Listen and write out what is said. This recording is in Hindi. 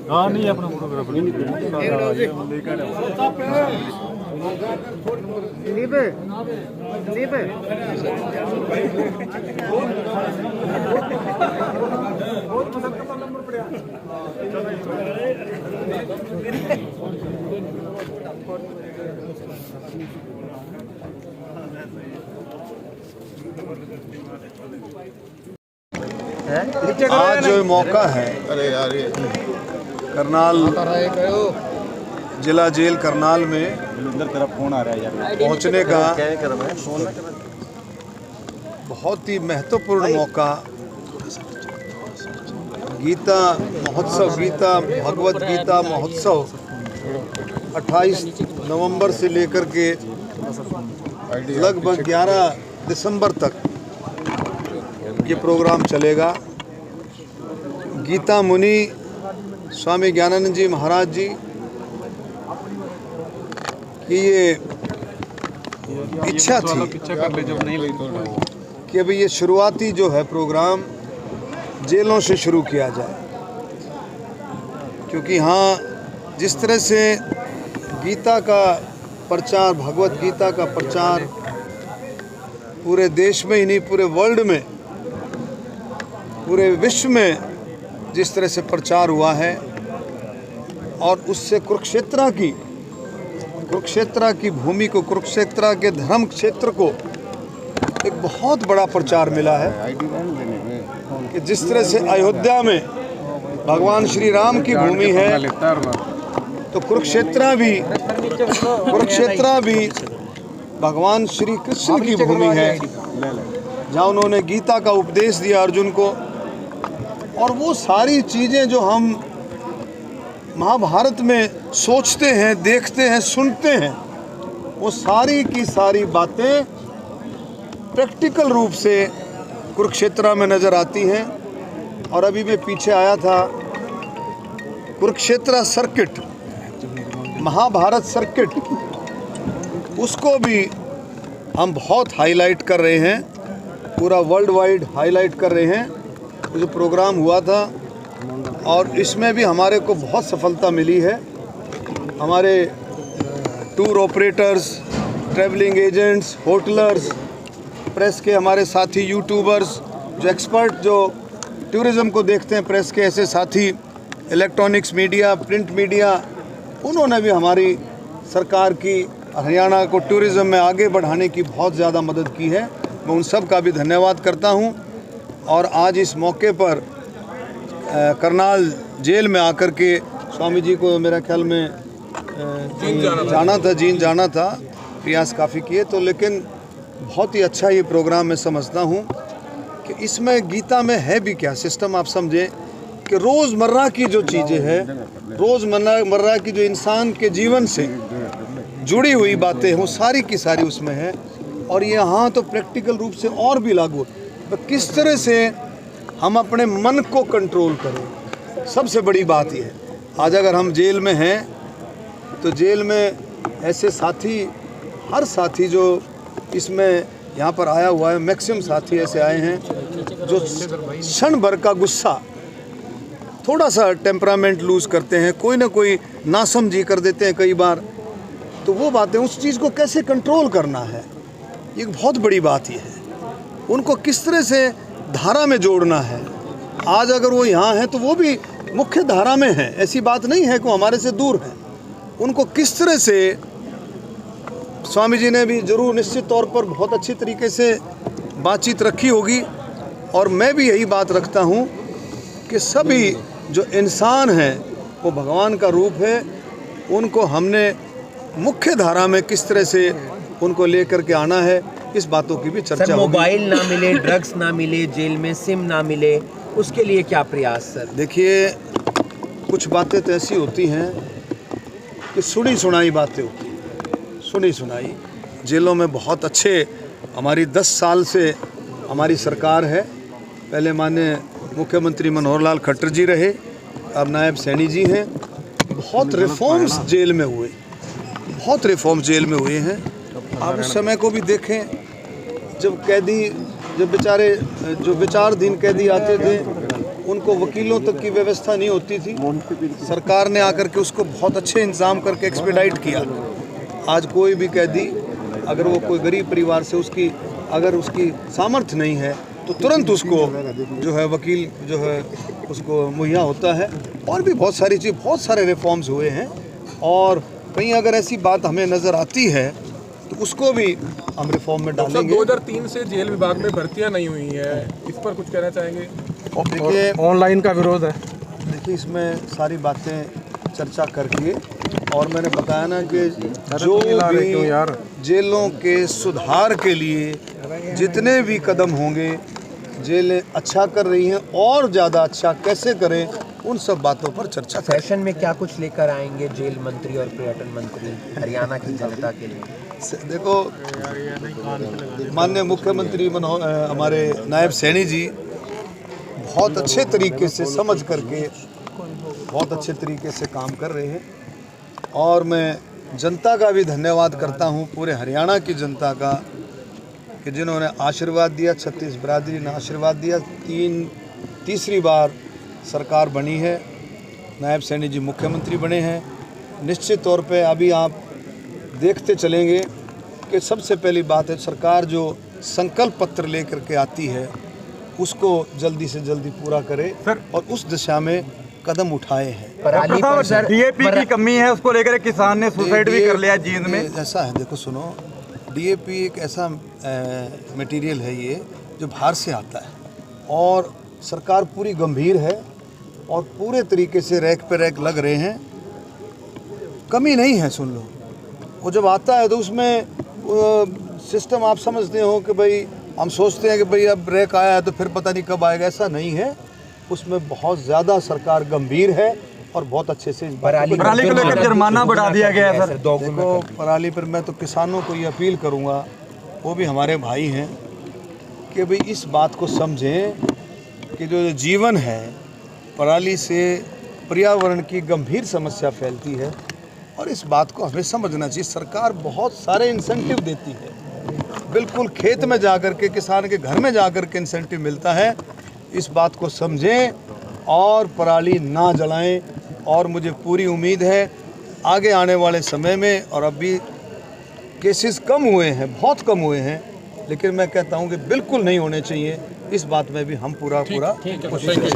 हाँ नहीं अपना फोटोग्राफर आज जो मौका है करनाल जिला जेल करनाल में पहुंचने का बहुत ही महत्वपूर्ण मौका गीता महोत्सव, गीता भगवत गीता महोत्सव 28 नवंबर से लेकर के लगभग 11 दिसंबर तक ये प्रोग्राम चलेगा। गीता मुनि स्वामी ज्ञानानंद जी महाराज जी की ये इच्छा थी कि अभी ये शुरुआती जो है प्रोग्राम जेलों से शुरू किया जाए, क्योंकि हाँ जिस तरह से गीता का प्रचार, भगवत गीता का प्रचार पूरे देश में ही नहीं पूरे वर्ल्ड में, पूरे विश्व में जिस तरह से प्रचार हुआ है और उससे कुरुक्षेत्र की भूमि को, कुरुक्षेत्र के धर्म क्षेत्र को एक बहुत बड़ा प्रचार मिला है कि जिस तरह से अयोध्या में भगवान श्री राम की भूमि है तो कुरुक्षेत्र भी भगवान श्री कृष्ण की भूमि है, जहाँ उन्होंने गीता का उपदेश दिया अर्जुन को। और वो सारी चीज़ें जो हम महाभारत में सोचते हैं, देखते हैं, सुनते हैं, वो सारी की सारी बातें प्रैक्टिकल रूप से कुरुक्षेत्र में नज़र आती हैं। और अभी मैं पीछे आया था, कुरुक्षेत्र सर्किट, महाभारत सर्किट, उसको भी हम बहुत हाईलाइट कर रहे हैं, पूरा वर्ल्ड वाइड हाईलाइट कर रहे हैं। जो प्रोग्राम हुआ था और इसमें भी हमारे को बहुत सफलता मिली है। हमारे tour operators, travelling agents, hoteliers, press के हमारे साथी, यूट्यूबर्स, जो एक्सपर्ट जो टूरिज़्म को देखते हैं, प्रेस के ऐसे साथी, इलेक्ट्रॉनिक्स मीडिया, प्रिंट मीडिया, उन्होंने भी हमारी सरकार की हरियाणा को टूरिज़्म में आगे बढ़ाने की बहुत ज़्यादा मदद की है। मैं उन सब का भी धन्यवाद करता हूं। और आज इस मौके पर करनाल जेल में आकर के स्वामी जी को मेरा ख्याल में जीन जाना था, प्रयास काफ़ी किए तो, लेकिन बहुत ही अच्छा ये प्रोग्राम मैं समझता हूँ कि इसमें गीता में है भी क्या सिस्टम। आप समझें कि रोज़मर्रा की जो चीज़ें हैं, रोज़मर्रा की जो इंसान के जीवन से जुड़ी हुई बातें हैं, वो सारी की सारी उसमें है। और यहाँ तो प्रैक्टिकल रूप से और भी लागू, तो किस तरह से हम अपने मन को कंट्रोल करें, सबसे बड़ी बात यह है। आज अगर हम जेल में हैं तो जेल में ऐसे साथी, हर साथी जो इसमें यहाँ पर आया हुआ है, मैक्सिमम साथी ऐसे आए हैं जो क्षण भर का गुस्सा, थोड़ा सा टेम्परामेंट लूज़ करते हैं, कोई ना कोई नासमझी कर देते हैं कई बार। तो वो बातें, उस चीज़ को कैसे कंट्रोल करना है, ये बहुत बड़ी बात ये है। उनको किस तरह से धारा में जोड़ना है। आज अगर वो यहाँ हैं तो वो भी मुख्य धारा में हैं, ऐसी बात नहीं है कि वो हमारे से दूर हैं। उनको किस तरह से, स्वामी जी ने भी जरूर निश्चित तौर पर बहुत अच्छी तरीके से बातचीत रखी होगी, और मैं भी यही बात रखता हूँ कि सभी जो इंसान हैं वो भगवान का रूप है। उनको हमने मुख्य धारा में किस तरह से उनको लेकर के आना है, इस बातों की भी चर्चा होगी। मोबाइल ना मिले, ड्रग्स ना मिले, जेल में सिम ना मिले, उसके लिए क्या प्रयास सर? देखिए, कुछ बातें तो ऐसी होती हैं कि सुनी सुनाई बातें होती हैं, सुनी सुनाई। जेलों में बहुत अच्छे, हमारी 10 साल से हमारी सरकार है। पहले माननीय मुख्यमंत्री मनोहर लाल खट्टर जी रहे, अब नायब सैनी जी हैं। बहुत रिफॉर्म्स जेल में हुए, बहुत रिफॉर्म्स जेल में हुए हैं। आप उस समय को भी देखें जब कैदी, जब बेचारे जो विचाराधीन कैदी आते थे उनको वकीलों तक की व्यवस्था नहीं होती थी, सरकार ने आकर के उसको बहुत अच्छे इंतजाम करके एक्सपेडाइट किया। आज कोई भी कैदी अगर वो कोई गरीब परिवार से उसकी अगर उसकी सामर्थ्य नहीं है तो तुरंत उसको जो है वकील जो है उसको मुहैया होता है। और भी बहुत सारी चीज़, बहुत सारे रिफॉर्म्स हुए हैं और कहीं अगर ऐसी बात हमें नज़र आती है तो उसको भी हम रिफॉर्म में डालेंगे। 2003 से जेल विभाग में भर्तियां नहीं हुई है, इस पर कुछ कहना चाहेंगे? देखिए, ऑनलाइन का विरोध है। देखिए इसमें सारी बातें चर्चा करके, और मैंने बताया ना कि जो भी जेलों के सुधार के लिए जितने भी कदम होंगे, जेलें अच्छा कर रही हैं और ज़्यादा अच्छा कैसे करें, उन सब बातों पर चर्चा करें। सेशन में क्या कुछ लेकर आएंगे जेल मंत्री और पर्यटन मंत्री हरियाणा की जनता के लिए? देखो, माननीय मुख्यमंत्री हमारे नायब सैनी जी बहुत अच्छे तरीके से समझ करके बहुत अच्छे तरीके से काम कर रहे हैं और मैं जनता का भी धन्यवाद करता हूं, पूरे हरियाणा की जनता का, कि जिन्होंने आशीर्वाद दिया, 36 बिरादरी ने आशीर्वाद दिया। तीसरी बार सरकार बनी है, नायब सैनी जी मुख्यमंत्री बने हैं। निश्चित तौर पे अभी आप देखते चलेंगे कि सबसे पहली बात है, सरकार जो संकल्प पत्र लेकर के आती है उसको जल्दी से जल्दी पूरा करे और उस दिशा में कदम उठाए हैं। पराली पर सर डीएपी की कमी है, उसको लेकर किसान ने सुसाइड भी कर लिया जींद में। ऐसा है, देखो सुनो, डीएपी एक ऐसा मटेरियल है ये जो बाहर से आता है और सरकार पूरी गंभीर है और पूरे तरीके से रैक पे रैक लग रहे हैं, कमी नहीं है। सुन लो, वो जब आता है तो उसमें सिस्टम आप समझते हो कि भाई, हम सोचते हैं कि भाई अब रैक आया है तो फिर पता नहीं कब आएगा, ऐसा नहीं है। उसमें बहुत ज़्यादा सरकार गंभीर है और बहुत अच्छे से पराली को लेकर जुर्माना बढ़ा दिया गया है सर। देखो, पराली पर मैं तो किसानों को ये अपील करूँगा, वो भी हमारे भाई हैं, कि भाई इस बात को समझें कि जो जीवन है, पराली से पर्यावरण की गंभीर समस्या फैलती है और इस बात को हमें समझना चाहिए। सरकार बहुत सारे इंसेंटिव देती है, बिल्कुल खेत में जाकर के, किसान के घर में जाकर के इंसेंटिव मिलता है। इस बात को समझें और पराली ना जलाएं। और मुझे पूरी उम्मीद है आगे आने वाले समय में, और अभी केसेस कम हुए हैं, बहुत कम हुए हैं, लेकिन मैं कहता हूं कि बिल्कुल नहीं होने चाहिए। इस बात में भी हम पूरा कोशिश करें।